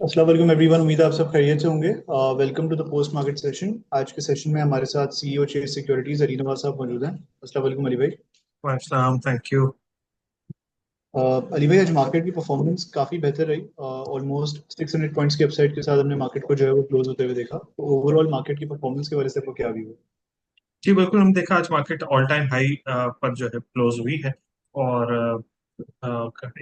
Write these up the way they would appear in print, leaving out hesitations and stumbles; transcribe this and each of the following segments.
अस्सलाम वालेकुम एवरीवन। उम्मीद है आप सब खैरियत से होंगे। Welcome to the post market session. आज के सेशन में हमारे साथ CEO Chase Securities Ali Nawaz साहब मौजूद हैं। अस्सलाम वालेकुम अली भाई। अस्सलाम, थैंक यू। अली भाई, आज मार्केट की परफॉर्मेंस काफ़ी बेहतर रही। ऑलमोस्ट 600 पॉइंट्स की अपसाइड के साथ हमने मार्केट को जो है वो क्लोज होते हुए देखा। तो ओवरऑल मार्केट की परफॉर्मेंस के वजह से आपको क्या व्यू है? जी बिल्कुल, हम देखा आज मार्केट ऑल टाइम हाई पर जो है क्लोज हुई है। और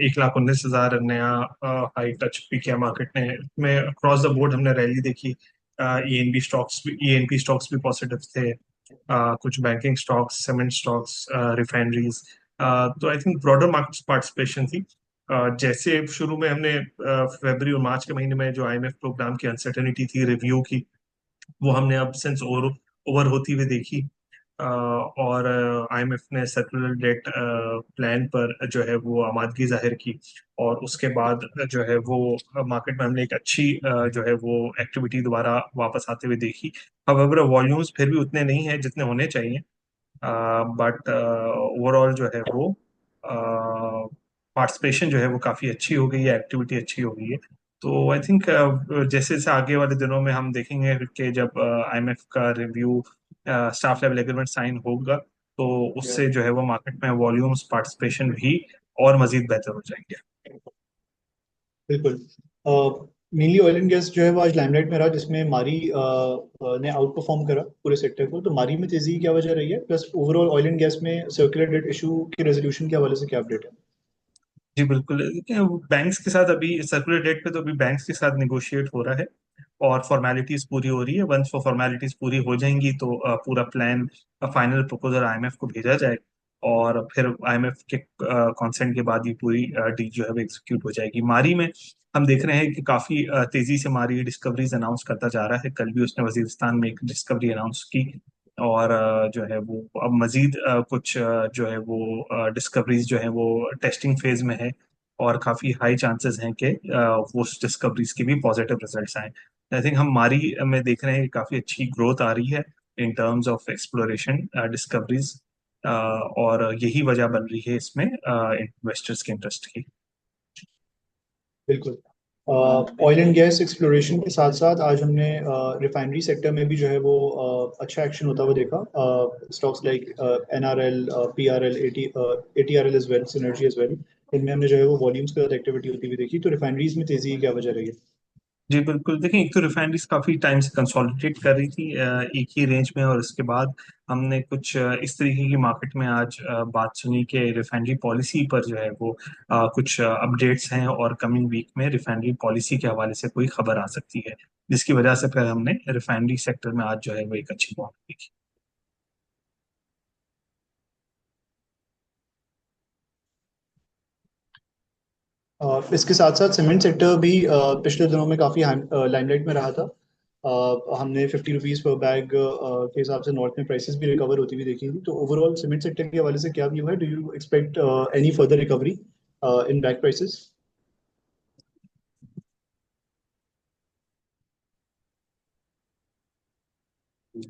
1,19,000 नया हाई टच भी किया मार्केट ने। में अक्रॉस द बोर्ड हमने रैली देखी। ईएनपी स्टॉक्स भी पॉजिटिव थे। कुछ banking stocks, cement stocks, refineries. तो I think broader market participation थी। जैसे शुरू में हमने फरवरी और मार्च के महीने में जो आईएमएफ प्रोग्राम की अनसर्टेनिटी थी रिव्यू की, वो हमने अब सिंस ओवर ओवर होती हुई देखी। और आईएमएफ ने सर्कुलर डेट प्लान पर जो है वो आमादगी जाहिर की। और उसके बाद जो है वो मार्केट में हमने एक अच्छी जो है वो एक्टिविटी दोबारा वापस आते हुए देखी। हाउएवर वॉल्यूम्स फिर भी उतने नहीं हैं जितने होने चाहिए। बट ओवरऑल जो है वो पार्टिसिपेशन जो है वो काफ़ी अच्छी हो गई है, एक्टिविटी अच्छी हो गई है। तो आई थिंक जैसे जैसे आगे वाले दिनों में हम देखेंगे कि जब आईएमएफ का review staff level agreement sign होगा, तो Yeah. उससे जो है वो मार्केट में वॉल्यूम्स, पार्टिसिपेशन भी और मजीद बेहतर हो जाएंगे। बिल्कुल। मेनली ऑयल एंड गैस जो है वो आज लाइमलाइट में रहा, जिसमें मारी ने आउट परफॉर्म करा पूरे सेक्टर को। तो मारी में तेजी की क्या वजह रही है, plus overall oil and gas में सर्कुलर डेट इशू के रेजोल्यूशन के हवाले से क्या अपडेट है? जी बिल्कुल, देखिए बैंक्स के साथ अभी सर्कुलर डेट पे तो अभी बैंक्स के साथ निगोशिएट हो रहा है और फॉर्मेलिटीज पूरी हो रही है। वंस वो फॉर्मेलिटीज पूरी हो जाएंगी तो पूरा प्लान, फाइनल प्रपोजल आईएमएफ को भेजा जाए। और फिर आईएमएफ के कंसेंट के बाद ये पूरी डील जो है वो एग्जीक्यूट हो जाएगी। मारी में हम देख रहे हैं कि काफी तेजी से मारी डिस्कवरीज अनाउंस करता जा रहा है। कल भी उसने वजीरिस्तान में एक डिस्कवरी अनाउंस की। और जो है वो अब मजीद कुछ जो है वो डिस्कवरीज जो है वो टेस्टिंग फेज में है। और काफी हाई चांसेस हैं कि वो डिस्कवरीज के भी पॉजिटिव रिजल्ट्स आए। आई थिंक हम मारी में देख रहे हैं कि काफी अच्छी ग्रोथ आ रही है in terms of exploration, discoveries. और यही वजह बन रही है इसमें इन्वेस्टर्स के इंटरेस्ट की। बिल्कुल। ऑयल एंड गैस एक्सप्लोरेशन के साथ साथ आज हमने रिफाइनरी सेक्टर में भी जो है वो अच्छा एक्शन होता हुआ देखा। Stocks like NRL, PRL, ATRL as well, Synergy as well, इनमें हमने जो है वो वॉल्यूम्स के साथ एक्टिविटी होती हुई देखी। तो रिफाइनरीज में तेजी की क्या वजह रही है? जी बिल्कुल, देखिए एक तो रिफाइनरीज काफी टाइम से कंसोलिडेट कर रही थी एक ही रेंज में। और उसके बाद हमने कुछ इस तरीके की मार्केट में आज बात सुनी कि रिफाइनरी पॉलिसी पर जो है वो कुछ अपडेट्स हैं और कमिंग वीक में रिफाइनरी पॉलिसी के हवाले से कोई खबर आ सकती है, जिसकी वजह से फिर हमने रिफाइनरी सेक्टर में आज जो है वो एक अच्छी मॉर्निंग देखी। इसके साथ साथ सीमेंट सेक्टर भी पिछले दिनों में काफ़ी लाइमलाइट में रहा था। हमने 50 रुपीज़ पर बैग के हिसाब से नॉर्थ में प्राइसेस भी रिकवर होती हुई देखी थी। तो ओवरऑल सीमेंट सेक्टर के हवाले से क्या व्यू है? Do you expect any further recovery in bag prices?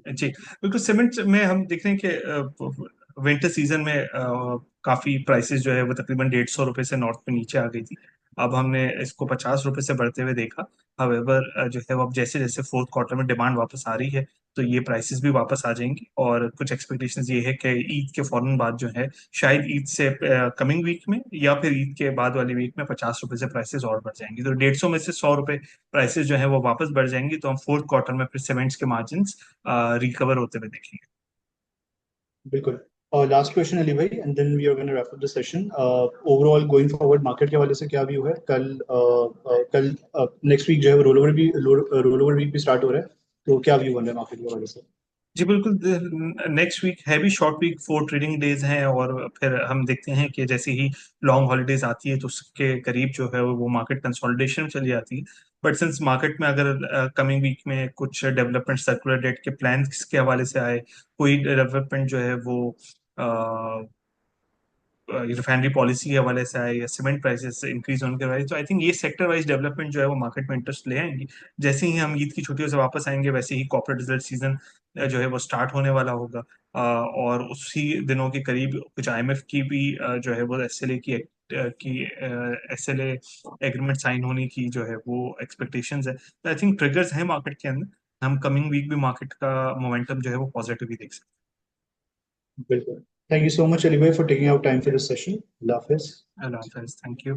जी बिल्कुल, सीमेंट में हम देख रहे हैं कि विंटर सीजन में काफी प्राइसेस जो है वो तकरीबन 150 रुपए से नॉर्थ में नीचे आ गई थी। अब हमने इसको 50 रुपए से बढ़ते हुए देखा। हावेवर जो है वो अब जैसे जैसे फोर्थ क्वार्टर में डिमांड वापस आ रही है, तो ये प्राइसेस भी वापस आ जाएंगी। और कुछ एक्सपेक्टेशंस ये है कि ईद के फौरन बाद जो है, शायद ईद से कमिंग वीक में या फिर ईद के बाद वाली वीक में 50 रुपए से प्राइसेस और बढ़ जाएंगी। तो 150 में से 100 रुपए प्राइसेस जो है वो वापस बढ़ जाएंगी। तो हम फोर्थ क्वार्टर में फिर सीमेंट्स के मार्जिन रिकवर होते हुए देखेंगे। बिल्कुल। और लास्ट क्वेश्चन अली भाई, and then we are going to wrap up the session. Overall going forward market के हवाले से क्या व्यू है? कल नेक्स्ट वीक जो है वो रोल ओवर वीक भी स्टार्ट हो रहा है। तो क्या व्यू बन रहा है मार्केट के हवाले से? जी बिल्कुल, नेक्स्ट वीक है भी शॉर्ट वीक, 4 ट्रेडिंग डेज हैं। और फिर हम देखते हैं कि जैसे ही लॉन्ग हॉलीडेज आती है तो उसके करीब जो है वो मार्केट कंसोलिडेशन में चली जाती है। बट सिंस मार्केट में अगर कमिंग वीक में कुछ डेवलपमेंट सर्कुलर डेट के प्लान्स के हवाले से आए, कोई डेवलपमेंट जो है वो रिफाइनरी पॉलिसी के हवाले से आए या सीमेंट प्राइसेस इंक्रीज होने के हवाले से, तो आई थिंक ये सेक्टर वाइज डेवलपमेंट जो है वो मार्केट में इंटरेस्ट ले आएंगी। जैसे ही हम ईद की छुट्टियों से वापस आएंगे, वैसे ही कॉर्पोरेट रिजल्ट सीजन जो है वो स्टार्ट होने वाला होगा। और उसी दिनों के करीब कुछ आईएमएफ की भी जो है वो एसएलए की की SLA एग्रीमेंट साइन होने की जो है वो एक्सपेक्टेशंस है, तो आई थिंक ट्रिगर्स हैं मार्केट के अंदर। हम कमिंग वीक भी मार्केट का मोमेंटम जो है वो पॉजिटिव ही देख सकते बिल्कुल। Thank you so much Ali भाई for taking out time for this session. अल्लाह हाफिज। हैं। अल्लाह हाफिज, थैंक यू।